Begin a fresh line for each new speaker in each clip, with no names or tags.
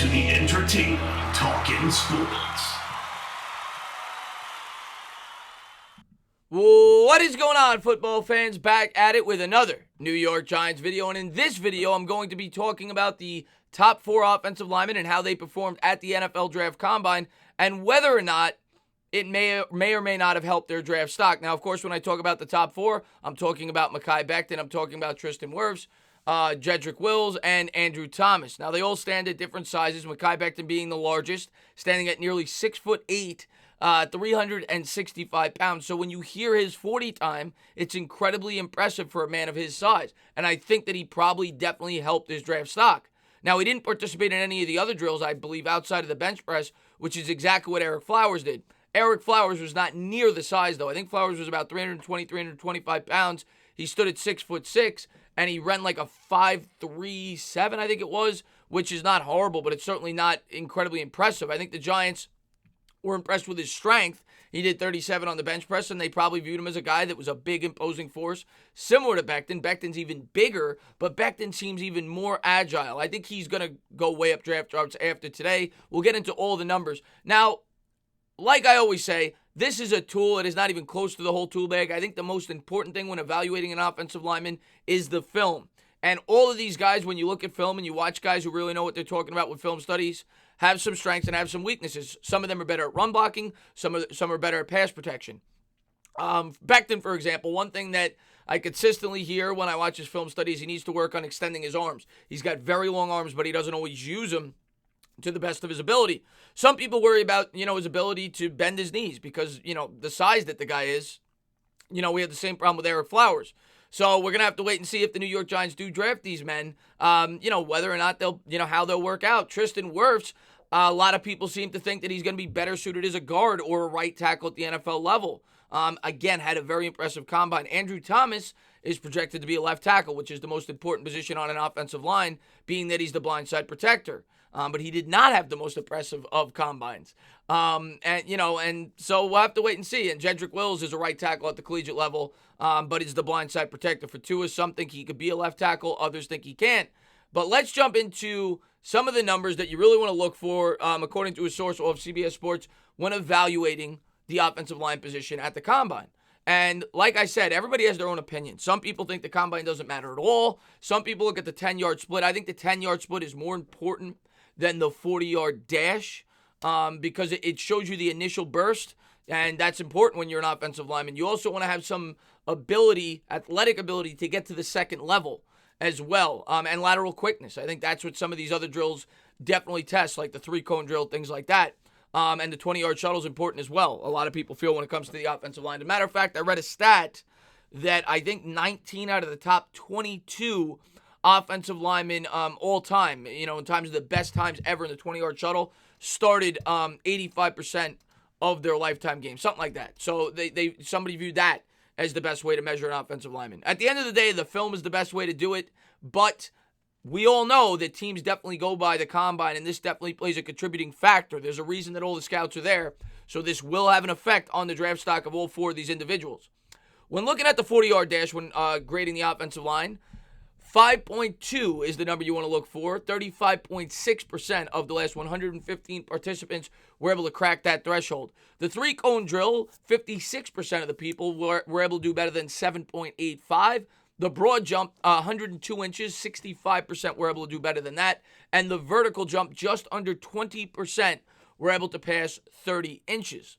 the entertainment talking sports.
What is going on, football fans? Back at it with another New York Giants video. And in this video, I'm going to be talking about the top 4 offensive linemen and how they performed at the NFL Draft Combine and whether or not it may or may not have helped their draft stock. Now, of course, when I talk about the top 4, I'm talking about Mekhi Becton, I'm talking about Tristan Wirfs, Jedrick Wills, and Andrew Thomas. Now, they all stand at different sizes, Mekhi Becton being the largest, standing at nearly 6'8", 365 pounds. So when you hear his 40 time, it's incredibly impressive for a man of his size. And I think that he probably definitely helped his draft stock. Now, he didn't participate in any of the other drills, I believe, outside of the bench press, which is exactly what Ereck Flowers did. Ereck Flowers was not near the size, though. I think Flowers was about 320, 325 pounds. He stood at 6'6", and he ran like a 5'3", I think it was, which is not horrible, but it's certainly not incredibly impressive. I think the Giants were impressed with his strength. He did 37 on the bench press, and they probably viewed him as a guy that was a big, imposing force, similar to Becton. Becton's even bigger, but Becton seems even more agile. I think he's going to go way up draft charts after today. We'll get into all the numbers. Now, like I always say, this is a tool. It is not even close to the whole tool bag. I think the most important thing when evaluating an offensive lineman is the film. And all of these guys, when you look at film and you watch guys who really know what they're talking about with film studies, have some strengths and have some weaknesses. Some of them are better at run blocking. Some are better at pass protection. Becton, for example, one thing that I consistently hear when I watch his film studies, he needs to work on extending his arms. He's got very long arms, but he doesn't always use them to the best of his ability. Some people worry about, his ability to bend his knees because, the size that the guy is. We had the same problem with Ereck Flowers. So we're going to have to wait and see if the New York Giants do draft these men, whether or not they'll, how they'll work out. Tristan Wirfs, a lot of people seem to think that he's going to be better suited as a guard or a right tackle at the NFL level. Again, had a very impressive combine. Andrew Thomas is projected to be a left tackle, which is the most important position on an offensive line, being that he's the blindside protector. But he did not have the most impressive of combines. And so we'll have to wait and see. And Jedrick Wills is a right tackle at the collegiate level, but is the blindside protector. For Tua, some think he could be a left tackle, others think he can't. But let's jump into some of the numbers that you really want to look for, according to a source of CBS Sports, when evaluating the offensive line position at the Combine. And like I said, everybody has their own opinion. Some people think the Combine doesn't matter at all. Some people look at the 10-yard split. I think the 10-yard split is more important than the 40-yard dash because it shows you the initial burst, and that's important when you're an offensive lineman. You also want to have some athletic ability to get to the second level as well, and lateral quickness. I think that's what some of these other drills definitely test, like the 3-cone drill, things like that. And the 20-yard shuttle is important as well. A lot of people feel when it comes to the offensive line. As a matter of fact, I read a stat that I think 19 out of the top 22 offensive linemen all time, in terms of the best times ever in the 20-yard shuttle, started 85% of their lifetime game, something like that. So somebody viewed that as the best way to measure an offensive lineman. At the end of the day, the film is the best way to do it, but we all know that teams definitely go by the Combine, and this definitely plays a contributing factor. There's a reason that all the scouts are there, so this will have an effect on the draft stock of all 4 of these individuals. When looking at the 40-yard dash when grading the offensive line, 5.2 is the number you want to look for. 35.6% of the last 115 participants were able to crack that threshold. The 3-cone drill, 56% of the people were able to do better than 7.85. The broad jump, 102 inches, 65% were able to do better than that. And the vertical jump, just under 20% were able to pass 30 inches.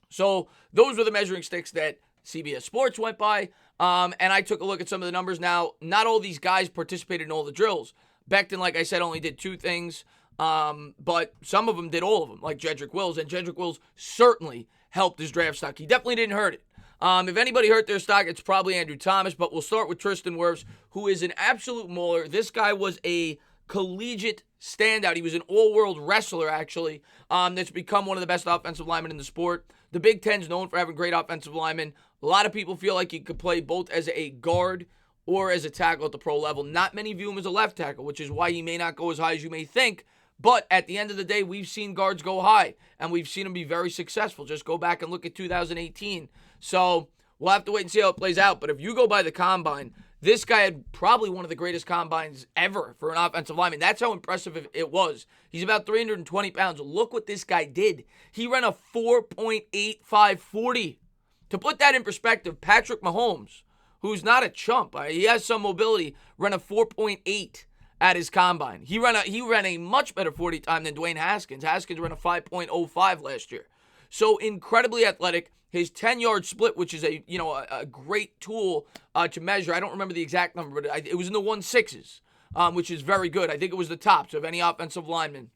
So those were the measuring sticks that CBS Sports went by. And I took a look at some of the numbers. Now, not all these guys participated in all the drills. Becton, like I said, only did 2 things, but some of them did all of them, like Jedrick Wills. And Jedrick Wills certainly helped his draft stock. He definitely didn't hurt it. If anybody hurt their stock, it's probably Andrew Thomas, but we'll start with Tristan Wirfs, who is an absolute mauler. This guy was a collegiate standout. He was an all-world wrestler, actually, that's become one of the best offensive linemen in the sport. The Big Ten's known for having great offensive linemen. A lot of people feel like he could play both as a guard or as a tackle at the pro level. Not many view him as a left tackle, which is why he may not go as high as you may think. But at the end of the day, we've seen guards go high, and we've seen them be very successful. Just go back and look at 2018. So we'll have to wait and see how it plays out. But if you go by the Combine, This guy had probably one of the greatest combines ever for an offensive lineman. That's how impressive it was. He's about 320 pounds. Look what this guy did. He ran a 4.85 40. To put that in perspective, Patrick Mahomes, who's not a chump, he has some mobility, ran a 4.8 at his combine. He ran a much better 40 time than Dwayne Haskins. Haskins ran a 5.05 last year. So incredibly athletic. His 10-yard split, which is a great tool to measure. I don't remember the exact number, but it was in the 1.6s, which is very good. I think it was the tops of any offensive lineman.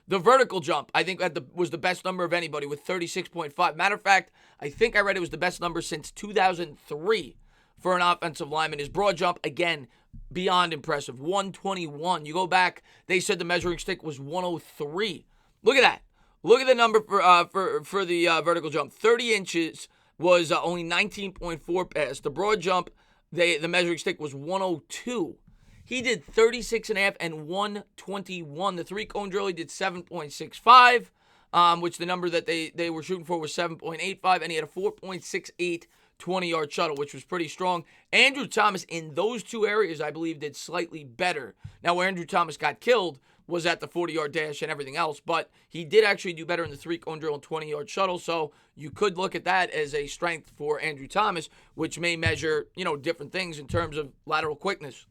The vertical jump, I think, was the best number of anybody with 36.5. Matter of fact, I think I read it was the best number since 2003 for an offensive lineman. His broad jump, again, beyond impressive, 121. You go back, they said the measuring stick was 103. Look at that. Look at the number for the vertical jump. 30 inches was only 19.4 pass. The broad jump, the measuring stick was 102. He did 36.5 and 121. The three-cone drill, he did 7.65, which the number that they were shooting for was 7.85, and he had a 4.68 20-yard shuttle, which was pretty strong. Andrew Thomas in those two areas, I believe, did slightly better. Now, where Andrew Thomas got killed was at the 40-yard dash and everything else, but he did actually do better in the three-cone drill and 20-yard shuttle, so you could look at that as a strength for Andrew Thomas, which may measure, different things in terms of lateral quickness.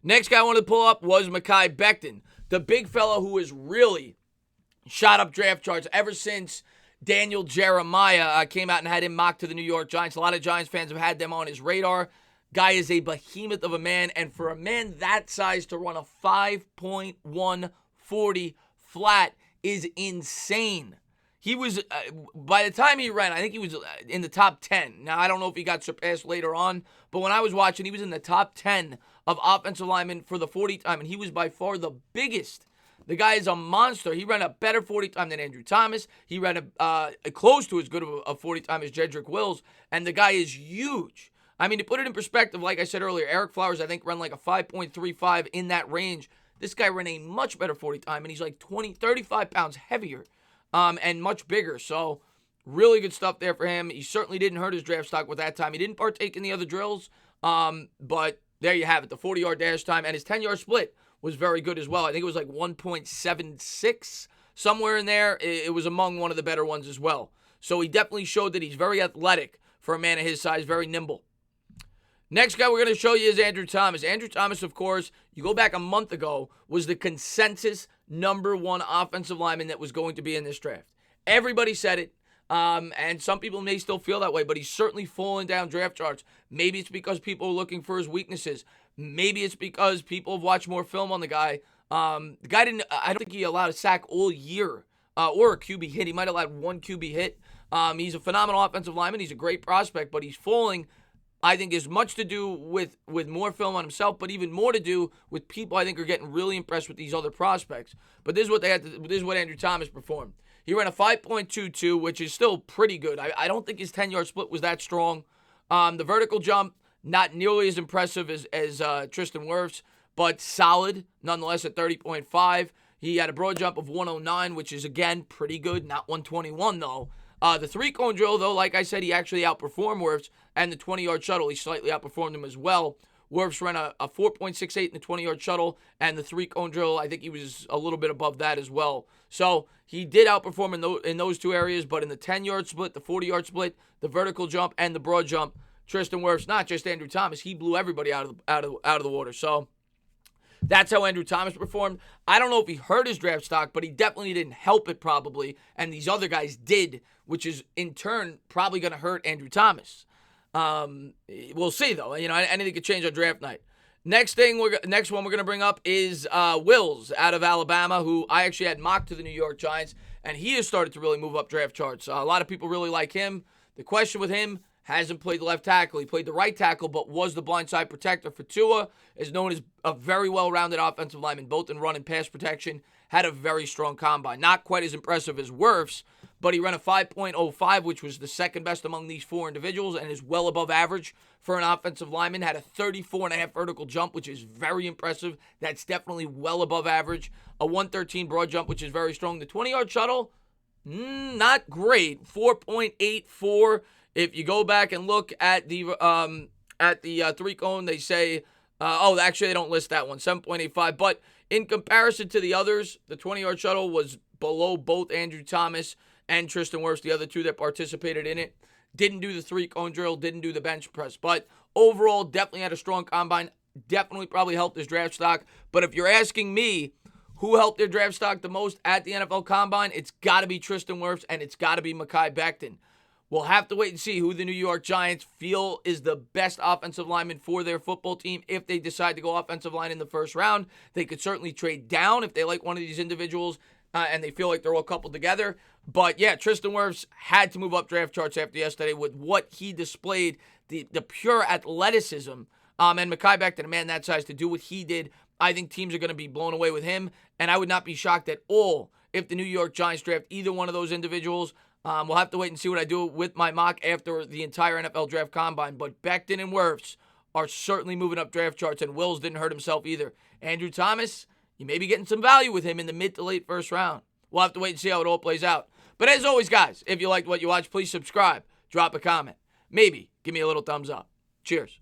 Next guy I wanted to pull up was Mekhi Becton, the big fellow who has really shot up draft charts ever since Daniel Jeremiah came out and had him mocked to the New York Giants. A lot of Giants fans have had them on his radar. Guy is a behemoth of a man, and for a man that size to run a 5.140 flat is insane. He was, by the time he ran, I think he was in the top 10. Now, I don't know if he got surpassed later on, but when I was watching, he was in the top 10 of offensive linemen for the 40 time, and he was by far the biggest. The guy is a monster. He ran a better 40 time than Andrew Thomas. He ran a close to as good of a 40 time as Jedrick Wills, and the guy is huge. I mean, to put it in perspective, like I said earlier, Eric Flowers, I think, ran like a 5.35 in that range. This guy ran a much better 40 time, and he's like 35 pounds heavier and much bigger. So, really good stuff there for him. He certainly didn't hurt his draft stock with that time. He didn't partake in the other drills, but there you have it. The 40-yard dash time and his 10-yard split was very good as well. I think it was like 1.76, somewhere in there. It was among one of the better ones as well. So, he definitely showed that he's very athletic for a man of his size, very nimble. Next guy we're going to show you is Andrew Thomas. Andrew Thomas, of course, you go back a month ago, was the consensus number one offensive lineman that was going to be in this draft. Everybody said it, and some people may still feel that way, but he's certainly fallen down draft charts. Maybe it's because people are looking for his weaknesses. Maybe it's because people have watched more film on the guy. I don't think he allowed a sack all year or a QB hit. He might have allowed one QB hit. He's a phenomenal offensive lineman. He's a great prospect, but he's falling, I think, is much to do with more film on himself, but even more to do with people I think are getting really impressed with these other prospects. But this is what this is what Andrew Thomas performed. He ran a 5.22, which is still pretty good. I don't think his 10-yard split was that strong. The vertical jump, not nearly as impressive as Tristan Wirfs, but solid nonetheless at 30.5. He had a broad jump of 109, which is, again, pretty good. Not 121, though. The three-cone drill, though, like I said, he actually outperformed Wirfs, and the 20-yard shuttle, he slightly outperformed him as well. Wirfs ran a 4.68 in the 20-yard shuttle, and the three-cone drill, I think he was a little bit above that as well. So he did outperform in those two areas, but in the 10-yard split, the 40-yard split, the vertical jump, and the broad jump, Tristan Wirfs, not just Andrew Thomas, he blew everybody out of the water. So that's how Andrew Thomas performed. I don't know if he hurt his draft stock, but he definitely didn't help it probably, and these other guys did, which is in turn probably going to hurt Andrew Thomas. We'll see though. Anything could change on draft night. Next one we're going to bring up is Wills out of Alabama, who I actually had mocked to the New York Giants, and he has started to really move up draft charts. A lot of people really like him. The question with him, hasn't played the left tackle. He played the right tackle, but was the blindside protector for Tua. Is known as a very well-rounded offensive lineman, both in run and pass protection. Had a very strong combine. Not quite as impressive as Wirfs, but he ran a 5.05, which was the second best among these four individuals and is well above average for an offensive lineman. Had a 34.5 vertical jump, which is very impressive. That's definitely well above average. A 113 broad jump, which is very strong. The 20-yard shuttle, not great. 4.84. If you go back and look at the at the 3-cone, they say, actually, they don't list that one, 7.85. But in comparison to the others, the 20-yard shuttle was below both Andrew Thomas and Tristan Wirfs, the other two that participated in it. Didn't do the 3-cone drill, didn't do the bench press. But overall, definitely had a strong combine. Definitely probably helped his draft stock. But if you're asking me who helped their draft stock the most at the NFL Combine, it's got to be Tristan Wirfs and it's got to be Mekhi Becton. We'll have to wait and see who the New York Giants feel is the best offensive lineman for their football team. If they decide to go offensive line in the first round, they could certainly trade down if they like one of these individuals and they feel like they're all coupled together. But yeah, Tristan Wirfs had to move up draft charts after yesterday with what he displayed, the pure athleticism. And Mekhi Becton, a man that size, to do what he did, I think teams are going to be blown away with him. And I would not be shocked at all if the New York Giants draft either one of those individuals. We'll have to wait and see what I do with my mock after the entire NFL draft combine. But Becton and Wirfs are certainly moving up draft charts, and Wills didn't hurt himself either. Andrew Thomas, you may be getting some value with him in the mid to late first round. We'll have to wait and see how it all plays out. But as always, guys, if you liked what you watched, please subscribe, drop a comment. Maybe give me a little thumbs up. Cheers.